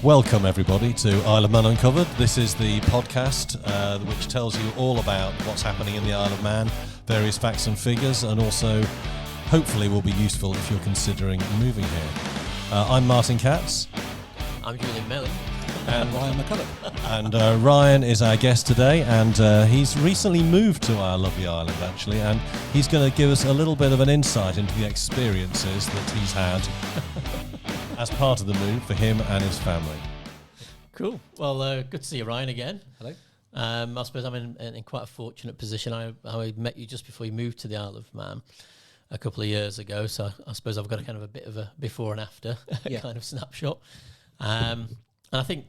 Welcome everybody to Isle of Man Uncovered. This is the podcast which tells you all about what's happening in the Isle of Man, various facts and figures, and also hopefully will be useful if you're considering moving here. I'm Martin Katz. I'm Julian Melling. And Ryan McCullough. And Ryan is our guest today, and he's recently moved to our lovely island actually, and he's going to give us a little bit of an insight into the experiences that he's had as part of the move for him and his family. Cool. Well, good to see you, Ryan, again. Hello. I suppose I'm in quite a fortunate position. I met you just before you moved to the Isle of Man a couple of years ago, so I suppose I've got a kind of a bit of a before and after kind of snapshot. And I think,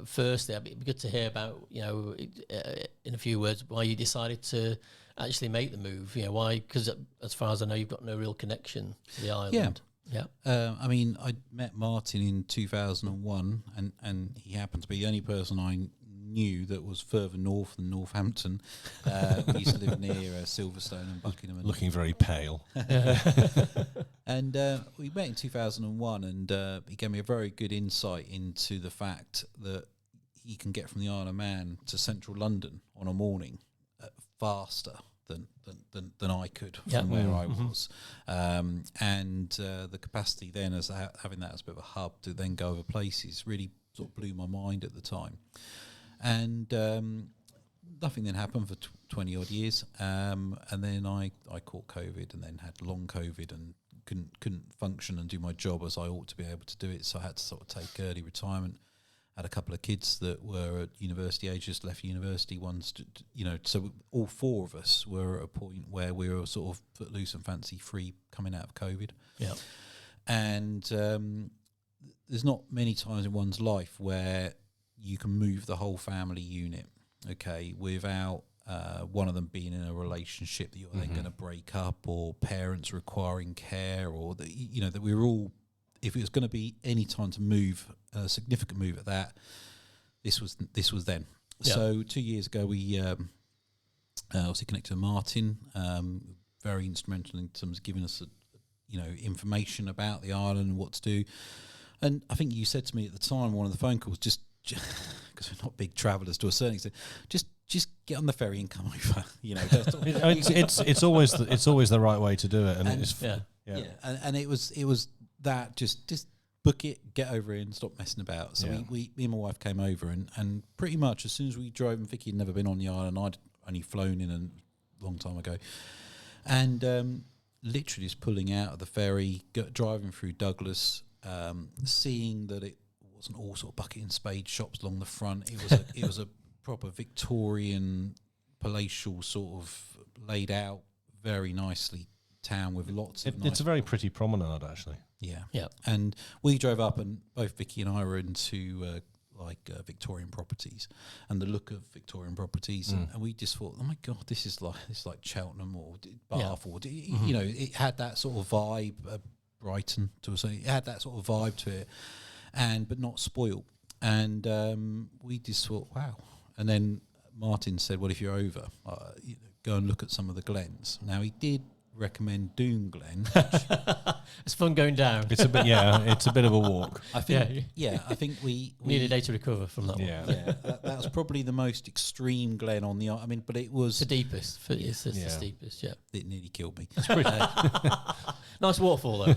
firstly, it'd be good to hear about, in a few words, why you decided to actually make the move. Why? Because as far as I know, you've got no real connection to the island. Yeah. I met Martin in 2001, and he happened to be the only person I knew that was further north than Northampton. We used to live near Silverstone and Buckingham. Looking very pale. And we met in 2001, and he gave me a very good insight into the fact that he can get from the Isle of Man to central London on a morning faster than I could from where I was. And the capacity then as having that as a bit of a hub to then go other places really sort of blew my mind at the time. And nothing then happened for 20 odd years. And then I caught COVID and then had long COVID and couldn't function and do my job as I ought to be able to do it. So I had to sort of take early retirement. Had a couple of kids that were at university age, just left university. So all four of us were at a point where we were sort of footloose and fancy free coming out of COVID. Yeah. And there's not many times in one's life where you can move the whole family unit, without one of them being in a relationship that you're then going to break up, or parents requiring care, or that we were all. If it was going to be any time to move, a significant move at that, this was then. Yeah. So 2 years ago, we obviously connected to Martin, very instrumental in terms of giving us, information about the island and what to do. And I think you said to me at the time, one of the phone calls, just because we're not big travellers to a certain extent, just get on the ferry and come over. It's always the right way to do it, and it's and it was. That just book it, get over it and stop messing about. So me and my wife came over and pretty much as soon as we drove, and Vicky had never been on the island, I'd only flown in a long time ago, and literally just pulling out of the ferry, driving through Douglas, seeing that it wasn't all sort of bucket and spade shops along the front. It was a proper Victorian palatial sort of laid out very nicely town with lots of it's a very pretty promenade actually. Yeah. And we drove up, and both Vicky and I were into Victorian properties and the look of Victorian properties, and we just thought, oh my god, this is like Cheltenham or Bath, or it had that sort of vibe. Brighton to a certain, it had that sort of vibe to it, but not spoiled. And we just thought, wow. And then Martin said, well, if you're over, go and look at some of the glens. Now he did recommend Doon Glen. It's fun going down. It's a bit, it's a bit of a walk. I think we need a day to recover from that one. Yeah, that was probably the most extreme glen on the. But it was the deepest. It's the steepest. Yeah, it nearly killed me. It's pretty nice waterfall though.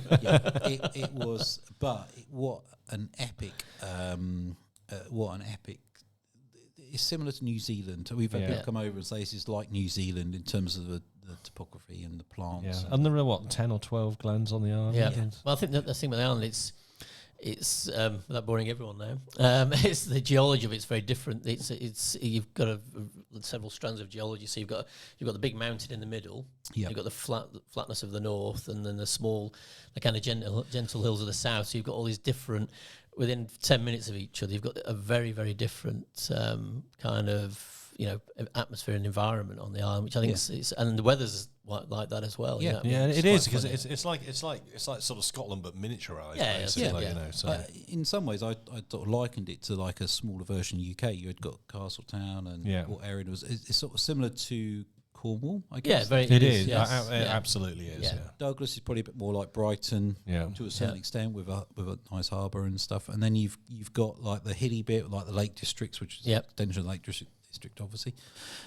It was. But what an epic! It's similar to New Zealand. We've had people come over and say this is like New Zealand in terms of the topography and the plants. Yeah. And there are 10 or 12 glens on the island? Yeah. Well, I think the thing with the island, it's without boring everyone now, it's the geology of it's very different. It's you've got several strands of geology. So you've got the big mountain in the middle. Yep. You've got the flatness of the north, and then the kind of gentle hills of the south. So you've got all these different. Within 10 minutes of each other, you've got a very, very different kind of atmosphere and environment on the island, which I think is, and the weather's like that as well. Yeah, it is, because it's like sort of Scotland but miniaturized. So in some ways, I sort of likened it to like a smaller version of UK. You had got Castletown and what area it was. It's sort of similar to Cornwall, I Yeah, guess. very. It is. Yes. It absolutely is. Yeah. Yeah. Douglas is probably a bit more like Brighton to a certain extent with a nice harbour and stuff. And then you've got like the hilly bit, like the Lake Districts, which is an extension of the Lake District, obviously.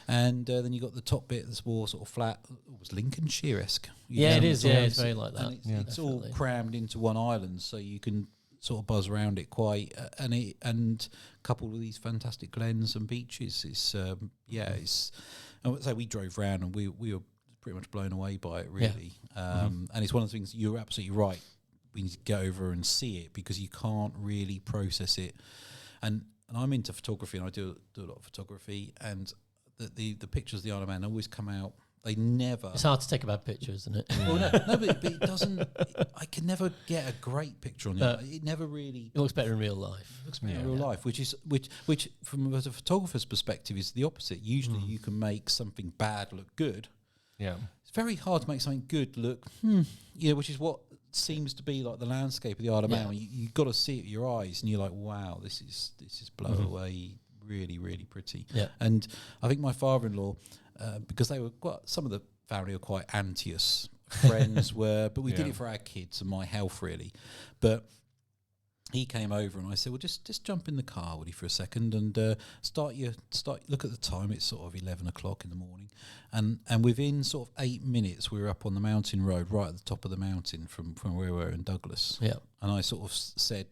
And then you got the top bit that's more sort of flat. It was Lincolnshire-esque. Yeah, it is. Yeah, it's very like that. And it's all crammed into one island, so you can sort of buzz around it quite, and coupled with these fantastic glens and beaches, it's I would say we drove round and we were pretty much blown away by it, really. And it's one of the things, you're absolutely right, we need to go over and see it because you can't really process it. And I'm into photography and I do a lot of photography, and the pictures of the Isle of Man always come out. They never. It's hard to take a bad picture, isn't it? Well, no, but it doesn't. I can never get a great picture on it. It never really. It looks better in real life. Looks better in real life, which from a photographer's perspective is the opposite. Usually, you can make something bad look good. Yeah, it's very hard to make something good look, which is what seems to be like the landscape of the Isle of Man. You've got to see it with your eyes, and you're like, wow, this is blow away, really, really pretty. Yeah. And I think my father-in-law. Because they were some of the family were quite anti-us. Friends were, but we did it for our kids and my health, really. But he came over and I said, well, just jump in the car, Woody, for a second and look at the time. It's sort of 11 o'clock in the morning. And within sort of 8 minutes, we were up on the mountain road, right at the top of the mountain from where we were in Douglas. Yeah. And I sort of said,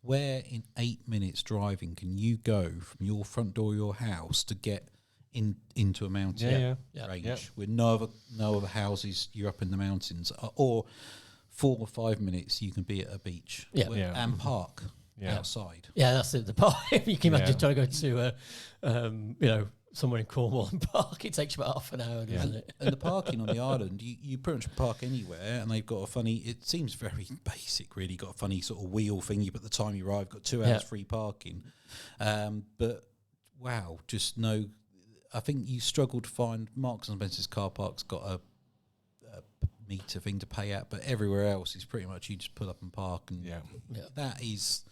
where in 8 minutes driving can you go from your front door of your house to get into a mountain range with no other houses? You're up in the mountains, or 4 or 5 minutes you can be at a beach and park outside. Yeah, that's it. The park. You can imagine trying to go to somewhere in Cornwall and park. It takes you about half an hour, doesn't it? And the parking on the island, you pretty much park anywhere, and they've got a funny. It seems very basic, really. Got a funny sort of wheel thing. You, but the time you arrive, got 2 hours free parking. But wow, just no. I think you struggle to find Marks and Spencer's car park's got a meter thing to pay at, but everywhere else is pretty much you just pull up and park, and that is,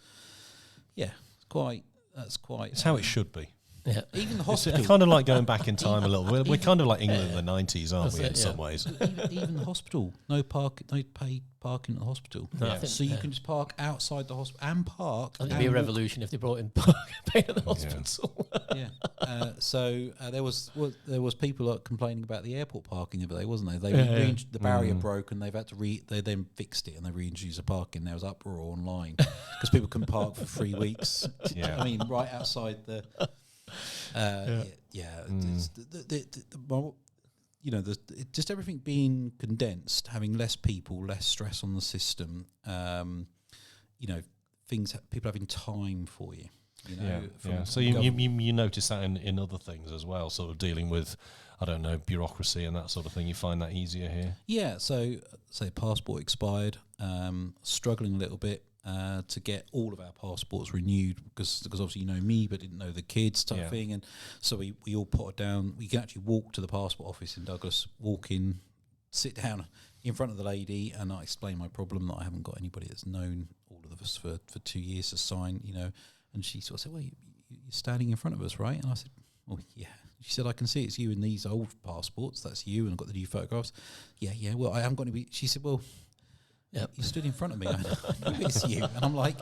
that's quite. It's how it should be. Yeah. Even the hospital. It's kind of like going back in time a little. We're kind of like England in the 90s, aren't we? In some ways. Even the hospital, no paid parking at the hospital. No, so you can just park outside the hospital and park. It'd be a revolution if they brought in paying at the hospital. So there was people complaining about the airport parking the other day, wasn't they? The barrier broke and they've had to they then fixed it and they reintroduced the parking. There was uproar online because people couldn't park for 3 weeks. I mean, right outside the. Just everything being condensed, having less people, less stress on the system. People having time for you. So you notice that in other things as well, sort of dealing with, I don't know, bureaucracy and that sort of thing. You find that easier here? Yeah. So say passport expired, struggling a little bit. To get all of our passports renewed because obviously me but didn't know the kids type thing, and so we all put it down. We can actually walk to the passport office in Douglas, walk in, sit down in front of the lady, and I explain my problem that I haven't got anybody that's known all of us for 2 years to sign, and she sort of said, well, you're standing in front of us, right? And I said, well, yeah. She said, I can see it's you in these old passports, that's you, and I've got the new photographs. Yeah, well, I haven't got any. She said, well, you stood in front of me. I know it's you. And I'm like,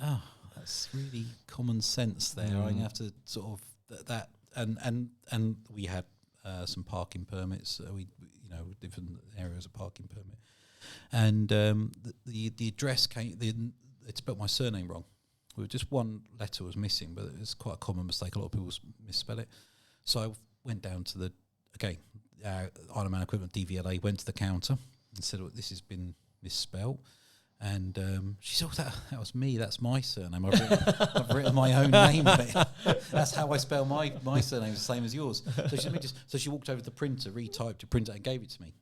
oh, that's really common sense there. I have to sort of that. And we had some parking permits. Different areas of parking permit. And the address came. They spelt my surname wrong. Just one letter was missing, but it was quite a common mistake. A lot of people misspell it. So I went down to Isle of Man equivalent DVLA. Went to the counter. And said, well, this has been misspelled. And she said, oh, that was me. That's my surname. I've written my own name on it. That's how I spell my surname, the same as yours. So she walked over to the printer, retyped the printer and gave it to me.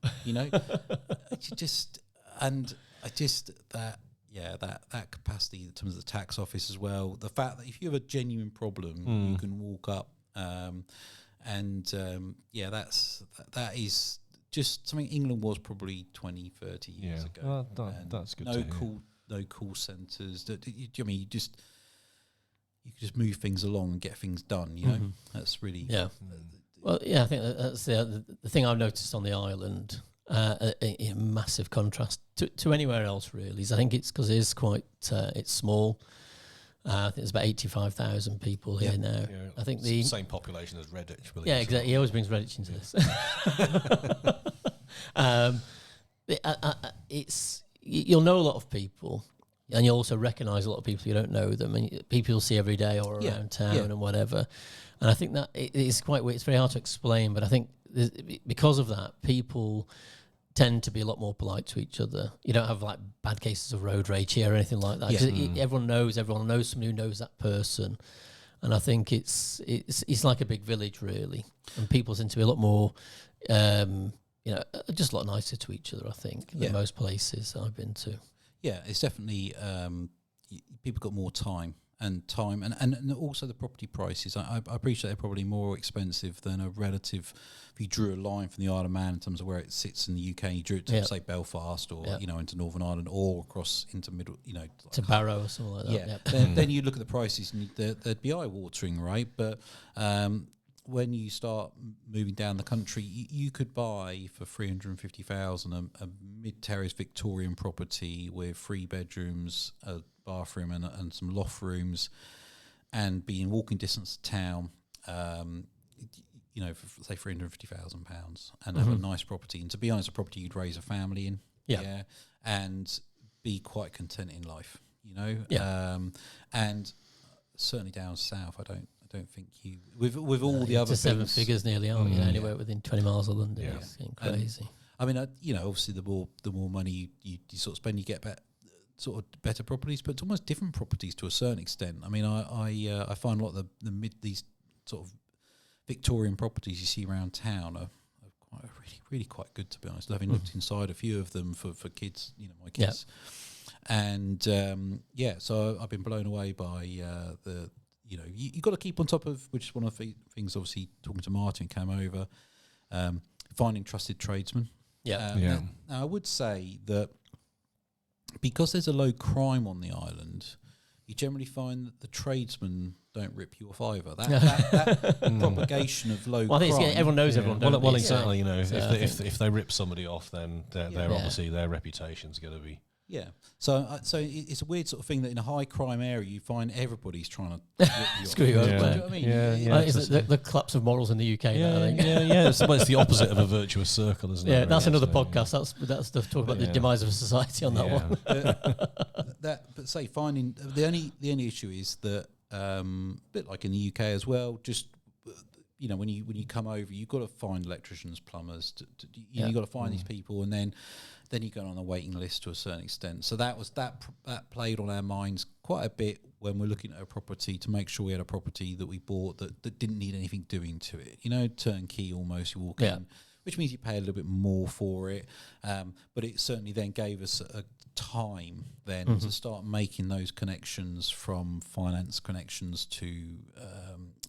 That capacity in terms of the tax office as well. The fact that if you have a genuine problem, you can walk up. That is just something England was probably 20, 30 years ago. That's good. No call centres. You can just move things along and get things done. That's really Well, yeah, I think that's the thing I've noticed on the island. A massive contrast to anywhere else, really. Is I think it's because it is quite it's small. I think there's about 85,000 people here now. Yeah, I think it's the same population as Redditch. Yeah, exactly. He always brings Redditch into this. You'll know a lot of people, and you'll also recognise a lot of people you don't know them, and people you'll see every day or around town and whatever. And I think that it is quite weird. It's very hard to explain, but I think because of that, people tend to be a lot more polite to each other. You don't have like bad cases of road rage here or anything like that. Everyone knows someone who knows that person, and I think it's like a big village really, and people seem to be a lot more, just a lot nicer to each other. I think than most places I've been to. Yeah, it's definitely people got more time. And also the property prices. I appreciate they're probably more expensive than a relative. If you drew a line from the Isle of Man in terms of where it sits in the UK, you drew it to say Belfast or into Northern Ireland or across into middle, to Barrow or something like that. Yeah, then you look at the prices and they'd be eye-watering, right? But when you start moving down the country, you could buy for 350,000 a mid-terrace Victorian property with 3 bedrooms, a bathroom and some loft rooms, and be in walking distance to town, for say £350,000, and have a nice property. And to be honest, a property you'd raise a family in, and be quite content in life, and certainly down south, I don't think you with all the other 7 figures nearly, aren't you? Anywhere within 20 miles of London, it's getting crazy. I mean, obviously the more money you sort of spend, you get sort of better properties, but it's almost different properties to a certain extent. I mean, I find a lot of these sort of Victorian properties you see around town are quite really quite good, to be honest. Having looked inside a few of them for kids, my kids, and so I've been blown away by the. You got to keep on top of, which is one of the things. Obviously, talking to Martin came over, finding trusted tradesmen. Now, I would say that because there's a low crime on the island, you generally find that the tradesmen don't rip you off either. That propagation of low crime. Everyone knows everyone. Well, exactly. If they rip somebody off, then they're obviously their reputation's going to be. Yeah, so it's a weird sort of thing that in a high crime area you find everybody's trying to screw you over. Do you know what I mean? It's the collapse of morals in the UK. I think. It's the opposite of a virtuous circle, isn't it? Yeah, that's another podcast. That's the talk about the demise of society on that one. But say finding the only issue is that a bit like in the UK as well. Just when you come over, you've got to find electricians, plumbers. You've got to find these people, and then you go on a waiting list to a certain extent. So that played on our minds quite a bit when we're looking at a property to make sure we had a property that we bought that didn't need anything doing to it. Turnkey almost. You walk in, which means you pay a little bit more for it. But it certainly then gave us a time then to start making those connections, from finance connections to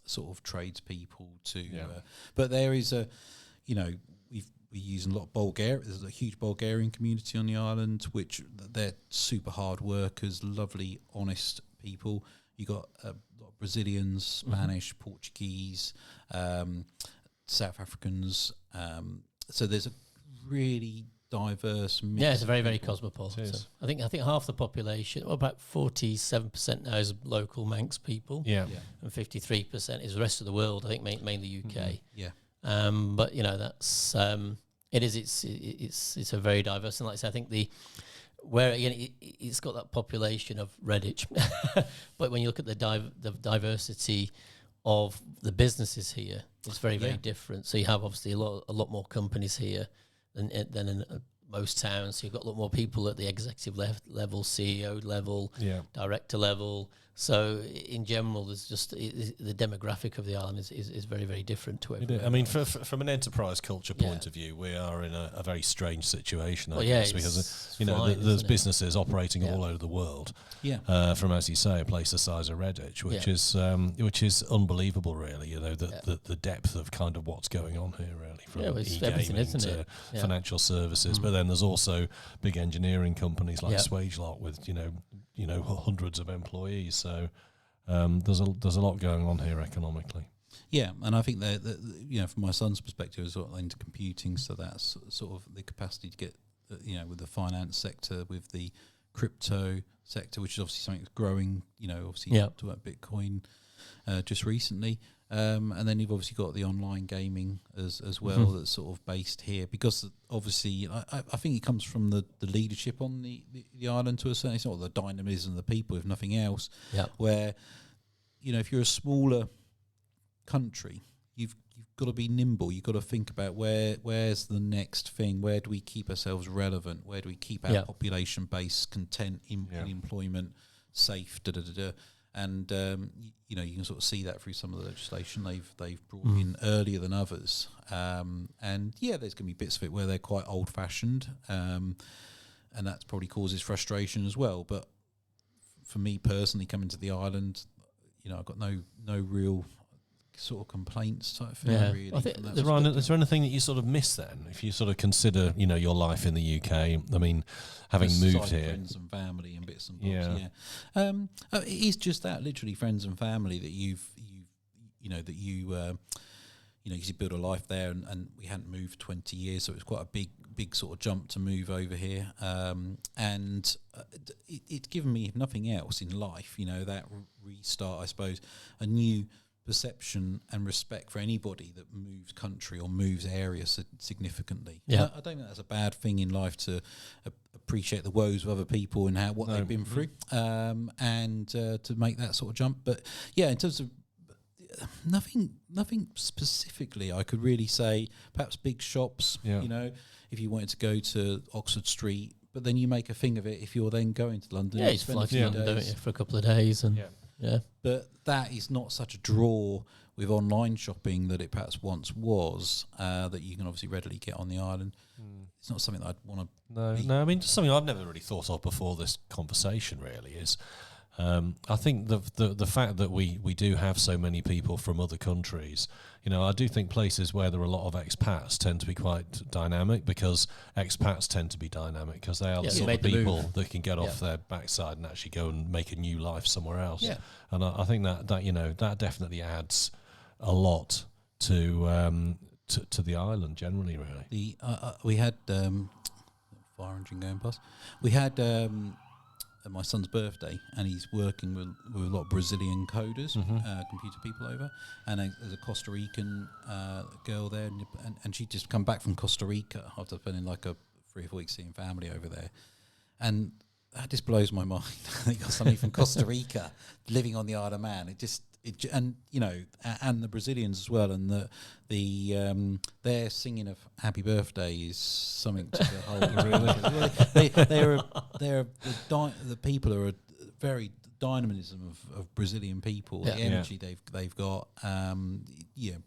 sort of tradespeople to. But there is we're using a lot of Bulgaria. There's a huge Bulgarian community on the island, which they're super hard workers, lovely, honest people. You got a lot of Brazilians, Spanish, Portuguese, South Africans. So there's a really diverse mix. Yeah, it's a very, very cosmopolitan. I think half the population, about 47% now is local Manx people. And 53% is the rest of the world. I think mainly UK. But that's it's a very diverse, and like I said, I think it's got that population of Redditch, but when you look at the diversity of the businesses here, it's very very different. So you have obviously a lot more companies here than in most towns. So you've got a lot more people at the executive level, CEO level, director level. So in general, there's just the demographic of the island is very, very different to everywhere. I mean, from an enterprise culture point of view, we are in a very strange situation, I guess, because there's businesses operating all over the world. From, as you say, a place the size of Redditch, which is unbelievable, really. The depth of kind of what's going on here, really, from e-gaming to financial services. But then there's also big engineering companies like Swagelot with hundreds of employees. So there's a lot going on here economically. Yeah, and I think that from my son's perspective, is sort of into computing, so that's sort of the capacity to get, with the finance sector, with the crypto sector, which is obviously something that's growing. Obviously talked about Bitcoin just recently, and then you've obviously got the online gaming as well, that's sort of based here, because obviously I think it comes from the leadership on the island to a certain extent, or the dynamism of the people, if nothing else. Yeah. Where if you're a smaller country, you've got to be nimble. You've got to think about where's the next thing, where do we keep ourselves relevant, where do we keep our population base content in employment, safe, and you can sort of see that through some of the legislation they've brought in earlier than others, and there's going to be bits of it where they're quite old fashioned, and that probably causes frustration as well. But for me personally, coming to the island, I've got no real sort of complaints type thing. Really, I think is there anything that you sort of miss then, if you sort of consider your life in the UK? I mean, having moved here, friends and family and bits and bobs. It is just that, literally friends and family that you build a life there, and we hadn't moved 20 years, so it was quite a big sort of jump to move over here, and it's given me, if nothing else in life, that restart, I suppose, a new perception and respect for anybody that moves country or moves area significantly. Yeah. I don't think that's a bad thing in life, to appreciate the woes of other people and what they've been through, and to make that sort of jump. But in terms of nothing specifically I could really say. Perhaps big shops, if you wanted to go to Oxford Street, but then you make a thing of it if you're then going to London. Yeah, you fly to London, don't you, for a couple of days, and But that is not such a draw with online shopping that it perhaps once was, that you can obviously readily get on the island. It's not something that I'd want to. No. I mean, just something I've never really thought of before this conversation really is. I think the fact that we do have so many people from other countries, I do think places where there are a lot of expats tend to be quite dynamic, because expats tend to be dynamic because they are the sort of people that can get off their backside and actually go and make a new life somewhere else. Yeah. And I think that that definitely adds a lot to the island generally. Really, we had fire engine going past. We had. My son's birthday, and he's working with a lot of Brazilian coders, computer people over, and there's a Costa Rican girl there, and she'd just come back from Costa Rica after spending like 3 or 4 weeks seeing family over there, and that just blows my mind. They got somebody from Costa Rica living on the Isle of Man. And the Brazilians as well, and their singing of "Happy Birthday" is something to behold. The people are a very dynamism of Brazilian people. The energy they've got,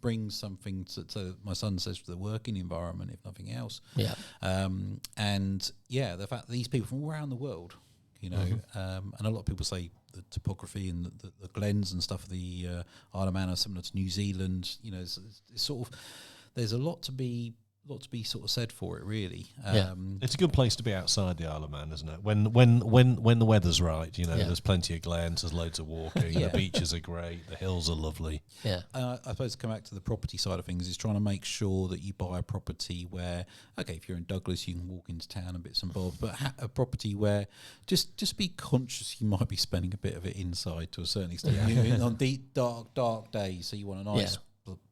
brings something to my son says, to the working environment, if nothing else. And the fact that these people from all around the world, and a lot of people say the topography and the glens and stuff of the Isle of Man are similar to New Zealand. It's sort of, there's a lot to be sort of said for it, really. It's a good place to be outside the Isle of Man, isn't it? When the weather's right, there's plenty of glens, there's loads of walking, the beaches are great, the hills are lovely. I suppose to come back to the property side of things is trying to make sure that you buy a property where, if you're in Douglas, you can walk into town and bits and bobs, but a property where just be conscious you might be spending a bit of it inside to a certain extent. On deep, dark days, so you want a nice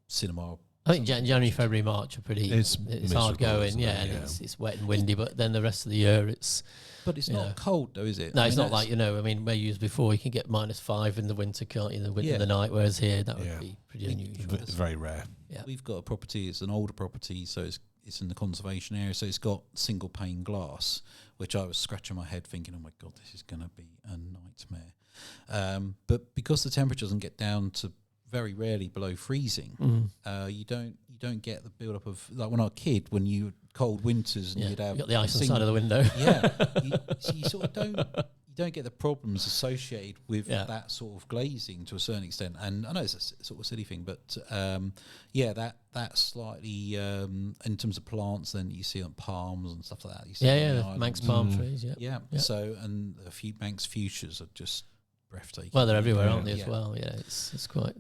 cinema. I think January, February, March are pretty. It's hard going, and it's wet and windy. But then the rest of the year, it's. But it's not cold, though, is it? No, it's not like where you used before, you can get -5 in the winter, can't you? In the night, whereas here that would be pretty unusual. It's very rare. Yeah, we've got a property. It's an older property, so it's in the conservation area. So it's got single pane glass, which I was scratching my head thinking, oh my god, this is going to be a nightmare. But because the temperature doesn't get down to very rarely below freezing, you don't get the build up of, like when I was a kid, when you cold winters and you'd have got the ice on the side of the window. You sort of don't get the problems associated with that sort of glazing to a certain extent. And I know it's a sort of silly thing, but that's slightly in terms of plants. Then you see on palms and stuff like that. You see Manx palm trees. So, and a few Manx fuchsias are just breathtaking. Well, they're everywhere, aren't they? As well, it's quite.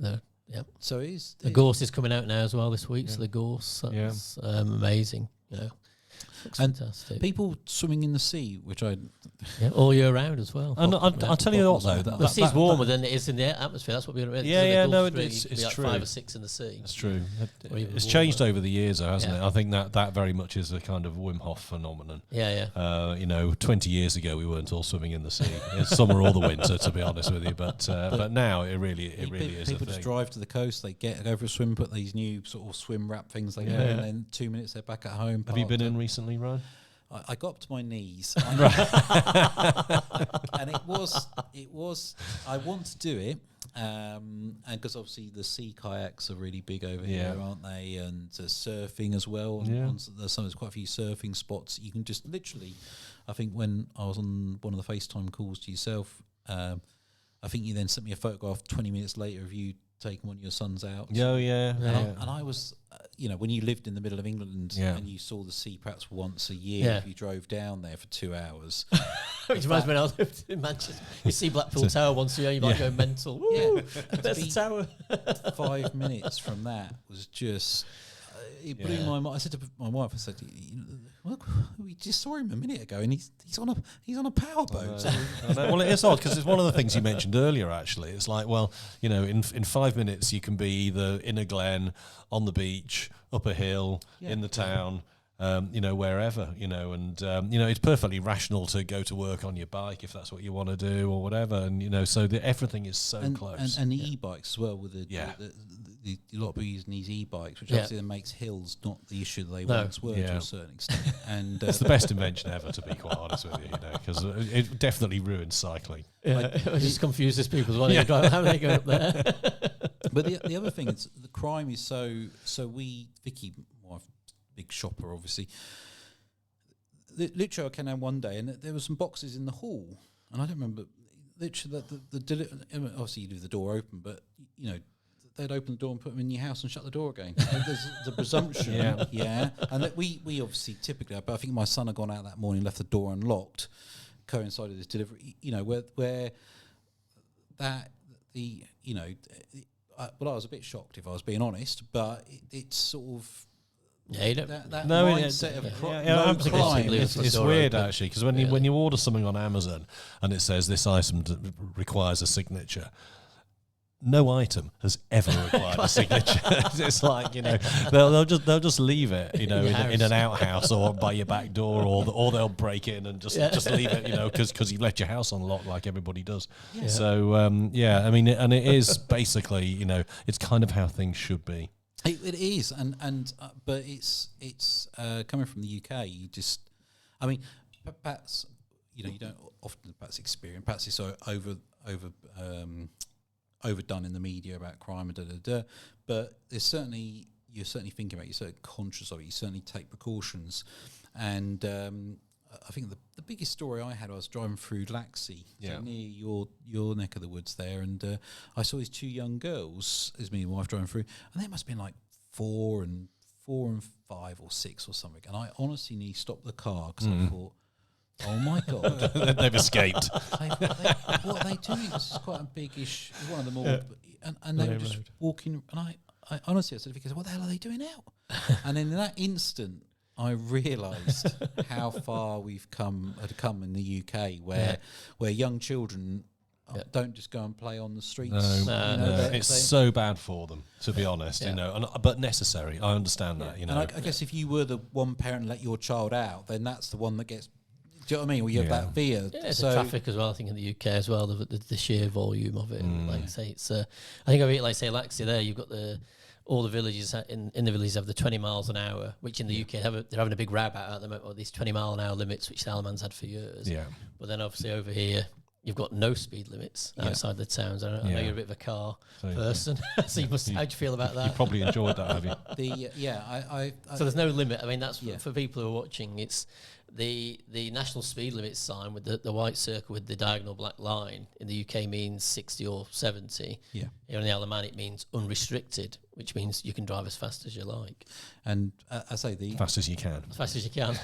Yep. So it is. The gorse is coming out now as well this week. So the gorse, that's amazing. You know, looks And fantastic. people swimming in the sea, which I All year round as well. And I'll tell you what though, The sea's warmer than it is in the atmosphere. That's what we're going to. It's like true. 5 or 6 in the sea. It's true. Or even It's warmer. changed over the years, though, hasn't Yeah. it? I think that very much is a kind of Wim Hof phenomenon. Yeah. 20 years ago we weren't all swimming in the sea, summer or the winter, to be honest with you. But now it really is a people just thing. drive to the coast, they go for a swim, put these new sort of swim wrap things they wear, and then 2 minutes they're back at home. Have you been in recently, Ryan? I got up to my knees, and it was. I want to do it, and because obviously the sea kayaks are really big over here, aren't they? And surfing as well. Yeah. There's quite a few surfing spots. You can just literally. I think when I was on one of the FaceTime calls to yourself, I think you then sent me a photograph 20 minutes later of you taking one of your sons out. And I was, when you lived in the middle of England and you saw the sea perhaps once a year, if you drove down there for 2 hours. Which reminds me when I lived in Manchester. You see Blackpool Tower once a year, you might go mental. Woo! There's the tower. 5 minutes from that was just... it blew my mind. I said to my wife, I said, "Look, we just saw him a minute ago, and he's on a powerboat." Well, it is odd because it's one of the things you mentioned earlier. Actually, it's like, well, in 5 minutes you can be either in a glen, on the beach, up a hill, in the town. Wherever, and it's perfectly rational to go to work on your bike if that's what you want to do or whatever, and so everything is so close. And the e-bikes as well, with a lot of people using these e-bikes, which obviously then makes hills not the issue that they once were to a certain extent. And it's the best invention ever, to be quite honest with you, because it definitely ruined cycling. It just confuses people as well. How are they going up there? But the other thing is the crime is so Vicky, my wife, big shopper, obviously. Literally, I came down one day and there were some boxes in the hall, and I don't remember. Literally, obviously you leave the door open, but they'd open the door and put them in your house and shut the door again. There's the presumption, and that we obviously typically, but I think my son had gone out that morning, left the door unlocked, coincided with this delivery. Where that I was a bit shocked if I was being honest, but it's sort of. That mindset of crime. It's weird actually, because when you order something on Amazon and it says this item requires a signature, no item has ever required a signature. It's like they'll just leave it in an outhouse or by your back door, or they'll break in and just leave it because you've left your house unlocked like everybody does. Yeah. So and it is basically it's kind of how things should be. It is, but it's coming from the UK. You just, perhaps you don't often perhaps experience. Perhaps it's so overdone in the media about crime and but you're certainly thinking about it. You're certainly conscious of it. You certainly take precautions, and I think the biggest story I had, I was driving through Laxey, so near your neck of the woods there, and I saw these two young girls, as me and my wife driving through, and they must have been like 4 and 5 or 6 or something. And I honestly nearly stopped the car because I thought, oh my God. They've escaped. What are they doing? This is quite a big-ish, one of them all. And they were just walking, and I honestly, I said to Vicky, what the hell are they doing out? And in that instant, I realised how far we've come in the UK, where young children don't just go and play on the streets. No. It's so bad for them, to be honest. But necessary. I understand that. And I guess if you were the one parent and let your child out, then that's the one that gets. Do you know what I mean? Well, you have that fear. Yeah, it's the traffic as well. I think in the UK as well, the sheer volume of it. Like I say, it's. I think of it like say Laxey there. You've got all the villages in the villages have the 20 miles an hour, which in the UK they're having a big rab out at them, or these 20 mile an hour limits, which the Isle of Man's had for years. Yeah. But then obviously over here, you've got no speed limits outside the towns. I know you're a bit of a car person, so you must. How do you feel about that? You probably enjoyed that, have you? I so there's no limit. I mean, that's for people who are watching. It's the national speed limit sign with the white circle with the diagonal black line in the UK means 60 or 70. Yeah. Here in the Isle of Man it means unrestricted, which means you can drive as fast as you like. And I say fast as you can. As fast as you can.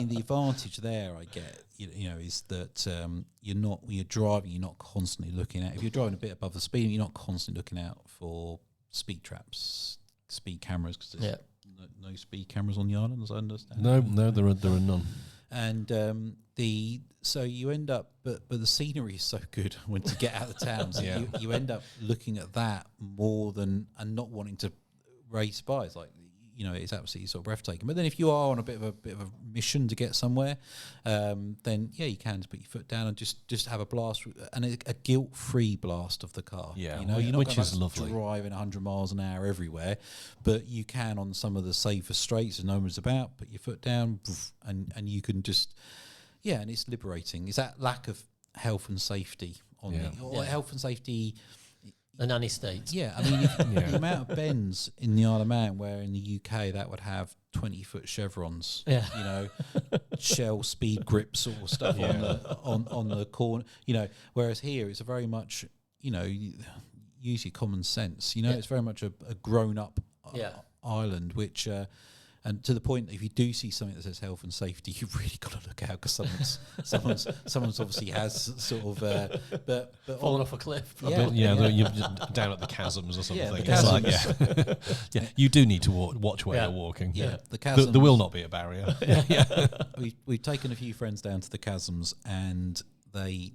the advantage there I get, you know, is that when you're driving, you're not constantly looking at. If you're driving a bit above the speed, you're not constantly looking out for speed traps, speed cameras, because there's no speed cameras on the island, as I understand. No, there are none. And so you end up, but the scenery is so good when to get out of the town. So you end up looking at that more than and not wanting to race by. It's like, you know, it's absolutely sort of breathtaking. But then if you are on a bit of a mission to get somewhere, then you can just put your foot down and just have a blast, and a guilt-free blast of the car. Yeah, you know, you're not which going is lovely. Driving 100 miles an hour everywhere, but you can on some of the safer straights, and no one's about. Put your foot down, and you can just, and it's liberating. It's that lack of health and safety health and safety. The nanny state. Yeah, I mean, the amount of bends in the Isle of Man, where in the UK that would have 20-foot chevrons, you know, Shell speed grip sort of stuff on the corner, you know, whereas here it's a very much, you know, use your common sense, you know, it's very much a grown-up island, which... and to the point that if you do see something that says health and safety, you've really got to look out, because someone's obviously has sort of but fallen off a cliff. You're down at the chasms or something. The It's like, you do need to watch where you're walking. Yeah, the chasms. There will not be a barrier. We've taken a few friends down to the chasms, and they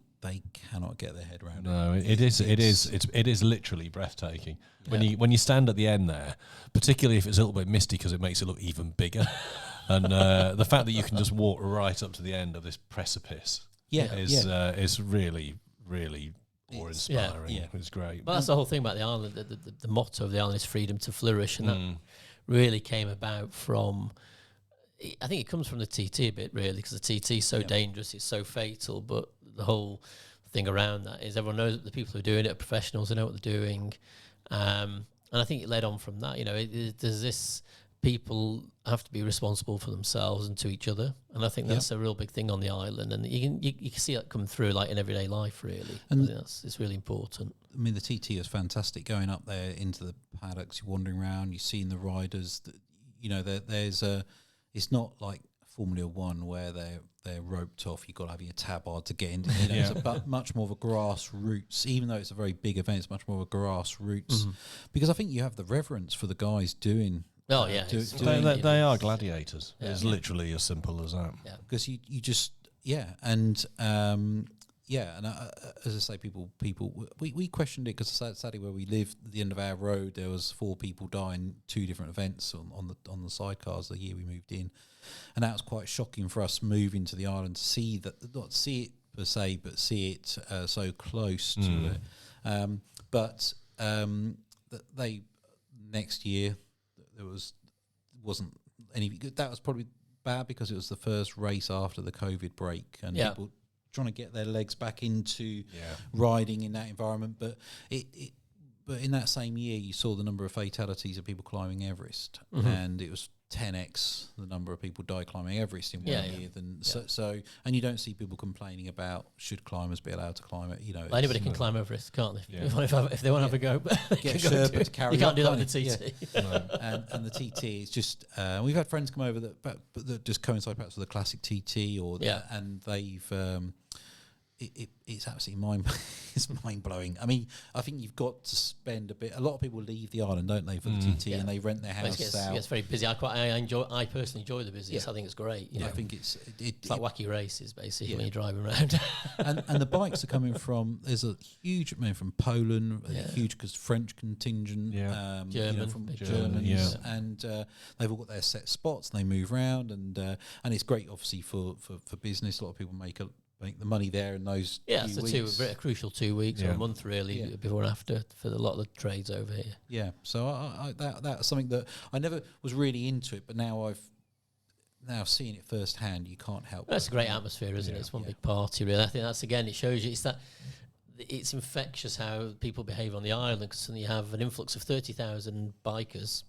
cannot get their head around it. No, it is literally breathtaking. When you stand at the end there, particularly if it's a little bit misty, because it makes it look even bigger. And the fact that you can just walk right up to the end of this precipice is really, really awe-inspiring. It's great. Well, that's the whole thing about the island. The motto of the island is freedom to flourish, and that really came about from... I think it comes from the TT a bit, really, because the TT is so dangerous, it's so fatal, but the whole thing around that is everyone knows that the people who are doing it are professionals, they know what they're doing, and I think it led on from that. You know, there's this, people have to be responsible for themselves and to each other, and I think that's a real big thing on the island, and you can see that come through like in everyday life, really, and it's really important. I mean, the TT is fantastic, going up there into the paddocks, you're wandering around, you're seeing the riders, you know, there's a... It's not like Formula One where they're roped off. You've got to have your tabard to get in. You know, it's much more of a grassroots. Even though it's a very big event, it's much more of a grassroots. Because I think you have the reverence for the guys doing. Oh yeah, they are gladiators. Yeah. It's literally as simple as that. Yeah, because you just and. And as I say, people, we questioned it, because sadly where we live, at the end of our road, there was 4 people dying, 2 different events on the sidecars the year we moved in, and that was quite shocking for us moving to the island to see that, not see it per se, but see it so close to it. But they next year there wasn't any. That was probably bad because it was the first race after the COVID break, and people trying to get their legs back into riding in that environment, but but in that same year you saw the number of fatalities of people climbing Everest, and it was 10x the number of people died climbing Everest in 1 year. So and you don't see people complaining about should climbers be allowed to climb it. You know, anybody can climb Everest, can't they? If they want to have a go, get a Sherpa to carry. You can't do that with the TT. And the TT is just we've had friends come over that just coincide perhaps with the classic TT, and they've. It's absolutely mind blowing. I mean, I think you've got to spend a bit. A lot of people leave the island, don't they, for the TT, and they rent their house out. It gets very busy. I personally enjoy the business. I think it's great. You know? I think it's like wacky races basically when you're driving around. and the bikes are coming from. There's a huge amount from Poland, huge because French contingent, Germans, and they've all got their set spots and they move around, and it's great obviously for business. A lot of people make the money there in those it's a crucial 2 weeks or a month really before and after for a lot of the trades over here. Yeah, so I that's something that I never was really into it, but now seeing it firsthand, you can't help. That's a great atmosphere, isn't it? It's one big party, really. I think that's, again, it shows you it's infectious how people behave on the island, because suddenly you have an influx of 30,000 bikers,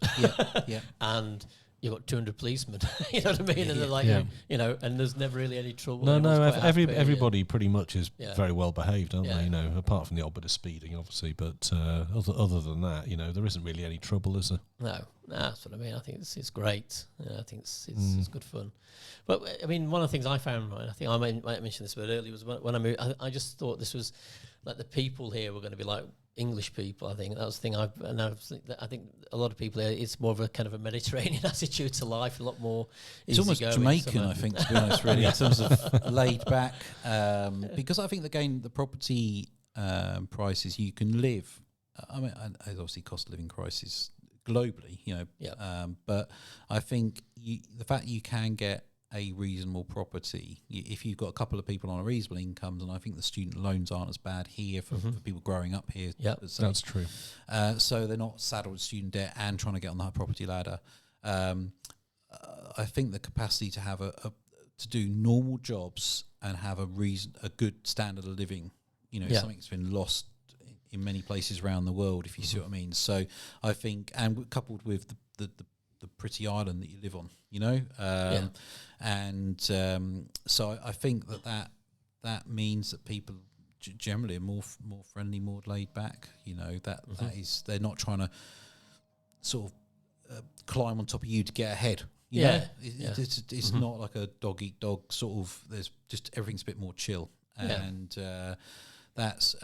and you've got 200 policemen. You know what I mean? And they're like, you know, and there's never really any trouble. Everybody pretty much is very well behaved, aren't they? You know, apart from the odd bit of speeding, obviously. But other than that, you know, there isn't really any trouble, is there? No, that's what I mean. I think it's great. I think it's good fun. But I mean, one of the things I found, right, I think I might mention this a bit earlier, was when I moved. I just thought this was like the people here were going to be like English people. I think that was the thing. I think a lot of people here, it's more of a kind of a Mediterranean attitude to life, a lot more. It's almost Jamaican, I think, to be honest, really, in terms of laid back. Because I think the property prices you can live. I mean, obviously, cost of living crisis globally, you know. But I think the fact you can get a reasonable property, if you've got a couple of people on a reasonable incomes, and I think the student loans aren't as bad here for people growing up here. Yeah, that's true. So they're not saddled with student debt and trying to get on that property ladder. I think the capacity to have to do normal jobs and have a good standard of living, you know, something that's been lost in many places around the world, if you see what I mean. So I think, and coupled with the pretty island that you live on, you know, so I think that means that people generally are more friendly, more laid back. You know, that is, they're not trying to sort of climb on top of you to get ahead. You know? It's not like a dog eat dog sort of. There's just everything's a bit more chill, and that's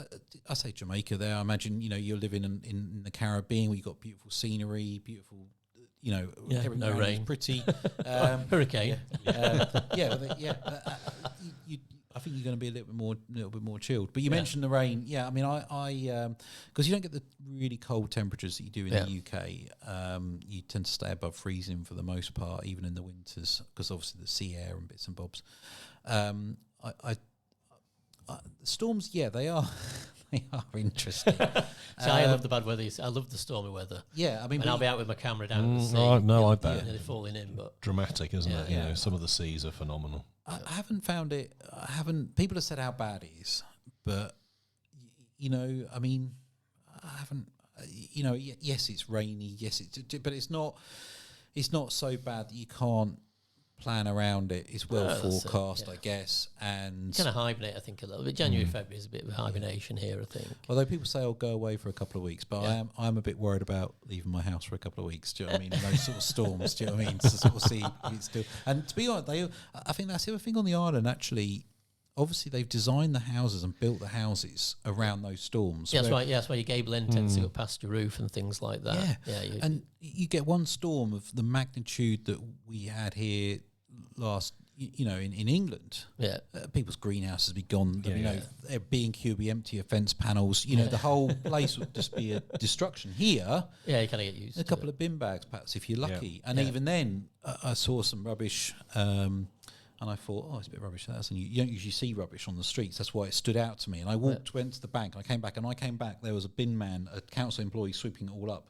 I say Jamaica there. I imagine, you know, you're living in the Caribbean where you've got beautiful scenery, beautiful. You know, no rain, pretty hurricane. I think you're going to be a little bit more chilled. But you mentioned the rain. Yeah, I mean, I because you don't get the really cold temperatures that you do in the UK. You tend to stay above freezing for the most part, even in the winters, because obviously the sea air and bits and bobs. Storms, they are. They are interesting. So I love the bad weather. I love the stormy weather. Yeah, I mean, and I'll be out with my camera down at the sea. I bet. They're falling in, but dramatic, isn't it? You know, some of the seas are phenomenal. I haven't found it. People have said how bad it is, but you know, I mean, I haven't. You know, yes, it's rainy. Yes, but it's not. It's not so bad that you can't plan around it. It's well forecast, I guess, and kind of hibernate. I think a little bit. January, February is a bit of a hibernation here, I think. Although people say I'll go away for a couple of weeks, but I'm a bit worried about leaving my house for a couple of weeks. Do you know what I mean? In those sort of storms. Do you know what I mean? To sort of see it's still. And to be honest, I think that's the other thing on the island. Actually, obviously they've designed the houses and built the houses around those storms. Yeah, that's right. Yeah, that's why your gable end tends to go past your roof and things like that. And you get one storm of the magnitude that we had here last, you know, in England. Yeah, people's greenhouses be gone. You know, their B&Q be empty of fence panels. You know, the whole place would just be a destruction. Here, you kind of get used. A couple of bin bags, perhaps, if you're lucky. And even then, I saw some rubbish. And I thought, it's a bit rubbish. You don't usually see rubbish on the streets. That's why it stood out to me. And I went to the bank. And I came back. There was a bin man, a council employee, sweeping it all up.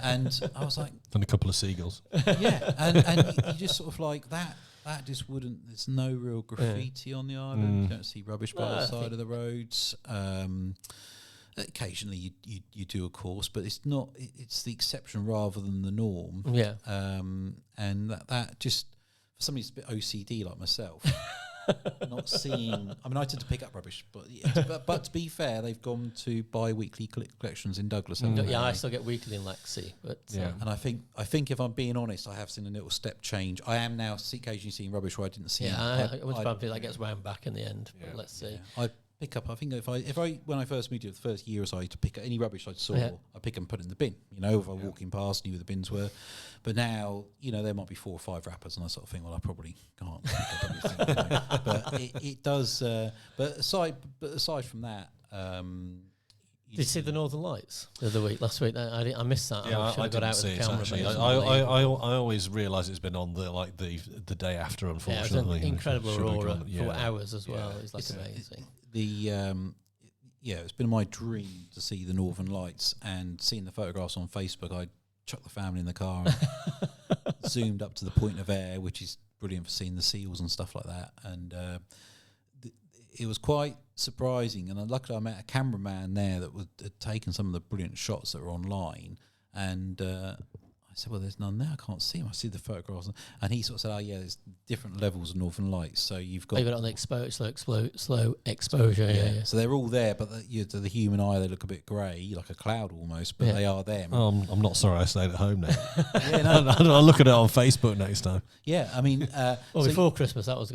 And I was like, and a couple of seagulls. And you just sort of like that. That just wouldn't. There's no real graffiti on the island. You don't see rubbish by the side of the roads. Occasionally you do, of course, but it's not. It's the exception rather than the norm. Yeah. And that just. Somebody who's a bit OCD like myself, not seeing. I mean, I tend to pick up rubbish, but to be fair, they've gone to bi-weekly collections in Douglas. I still get weekly in Lexi, but and I think if I'm being honest, I have seen a little step change. I am now occasionally seeing rubbish where I didn't see. I that gets wound back in the end. But let's see. I pick up. I think if I when I first moved here, the first year or so, to pick up any rubbish I saw, I pick and put it in the bin. You know, if I walking past, knew where the bins were. But now, you know, there might be 4 or 5 wrappers, and I sort of think, well, I probably can't pick up everything. You know? But it does. But aside from that, did you see the Northern Lights the other week? Last week, I missed that. I got out with the camera. I always realise it's been on the day after. Unfortunately, it was an incredible aurora for hours as well. It's amazing. It's been my dream to see the Northern Lights, and seeing the photographs on Facebook, I chucked the family in the car and zoomed up to the point of air, which is brilliant for seeing the seals and stuff like that. And it was quite surprising. And luckily I met a cameraman there that had taken some of the brilliant shots that were online. And I I said, well, there's none there. I can't see them. I see the photographs. And he sort of said, oh, yeah, there's different levels of northern lights. So you've got... Leave it on the slow exposure. Yeah. So they're all there, but to the human eye, they look a bit grey, like a cloud almost, but they are them. I'm not sorry I stayed at home now. Yeah, no. I'll look at it on Facebook next time. Yeah, I mean... well, before Christmas, that was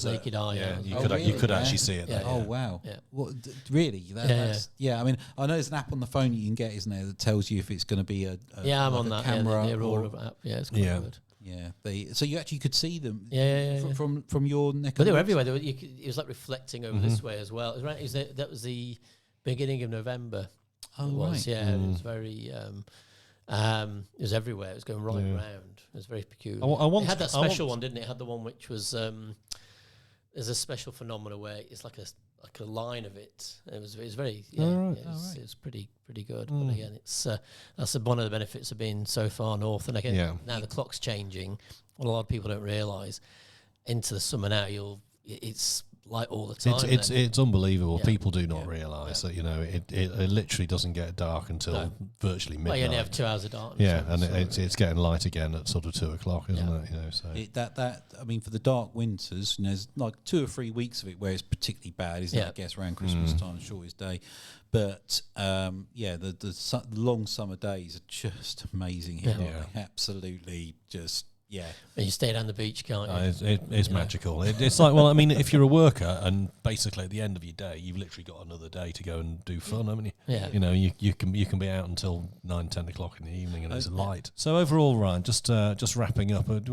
naked eye. Yeah, yeah, you could actually see it there. Oh, wow. Yeah. Well, really? That's, I mean, I know there's an app on the phone you can get, isn't there, that tells you if it's going to be a I'm on that camera app. Yeah, it's quite good. Yeah, so you actually could see them. From your neck. But they were everywhere. It was like reflecting over this way as well. It was right. That was the beginning of November. Oh, it was, right. Yeah, it was very. It was everywhere. It was going right round. It was very peculiar. It had that special one, didn't it? It had the one which was. There's a special phenomena where it's like a line of it. It was very it was pretty good. But again, it's that's one of the benefits of being so far north. And again, now the clock's changing. What a lot of people don't realise, into the summer now, it's light all the time. It's unbelievable. People do not realise that it literally doesn't get dark until virtually midnight. Well, you only have 2 hours of darkness. Yeah, and it's getting light again at sort of 2:00, isn't it? So I mean, for the dark winters, there's like 2 or 3 weeks of it where it's particularly bad, isn't it? I guess around Christmas time, shortest day. But the long summer days are just amazing here. Absolutely, just. Yeah, and you stay down the beach, can't you? It's magical. It's like, well, I mean, if you're a worker and basically at the end of your day, you've literally got another day to go and do fun, haven't you? Yeah. You can be out until 9-10 o'clock in the evening and it's light. So overall, Ryan, just wrapping up, has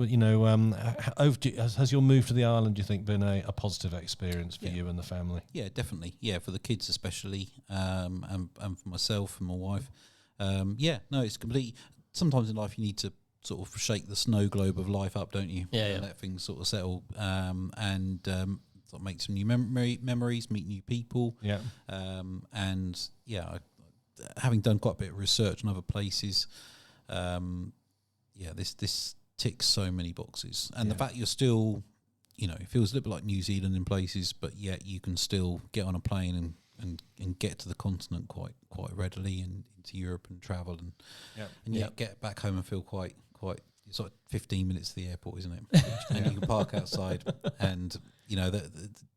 your move to the island, do you think, been a positive experience for you and the family? Yeah, definitely. Yeah, for the kids especially, and for myself and my wife. It's complete. Sometimes in life you need to sort of shake the snow globe of life up, don't you? Yeah. Let things sort of settle, and sort of make some new memories, meet new people. Yeah. Having done quite a bit of research in other places, this ticks so many boxes, and the fact you're still, it feels a little bit like New Zealand in places, but yet you can still get on a plane and get to the continent quite readily, and into Europe and travel and get back home and feel quite. It's like 15 minutes to the airport, isn't it? And you can park outside, and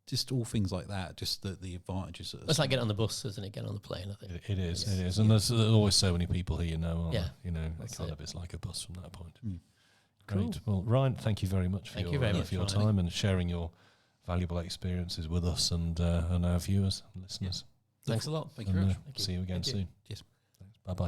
just all things like that. Just the advantages. It's like getting on the bus, isn't it? Getting on the plane, I think. It is, and there's always so many people who it's like a bus from that point. Great. Well, Ryan, thank you very much for your time and sharing your valuable experiences with us and our viewers and listeners. Thanks a lot. Thank you very much. See you again soon. Yes. Bye bye.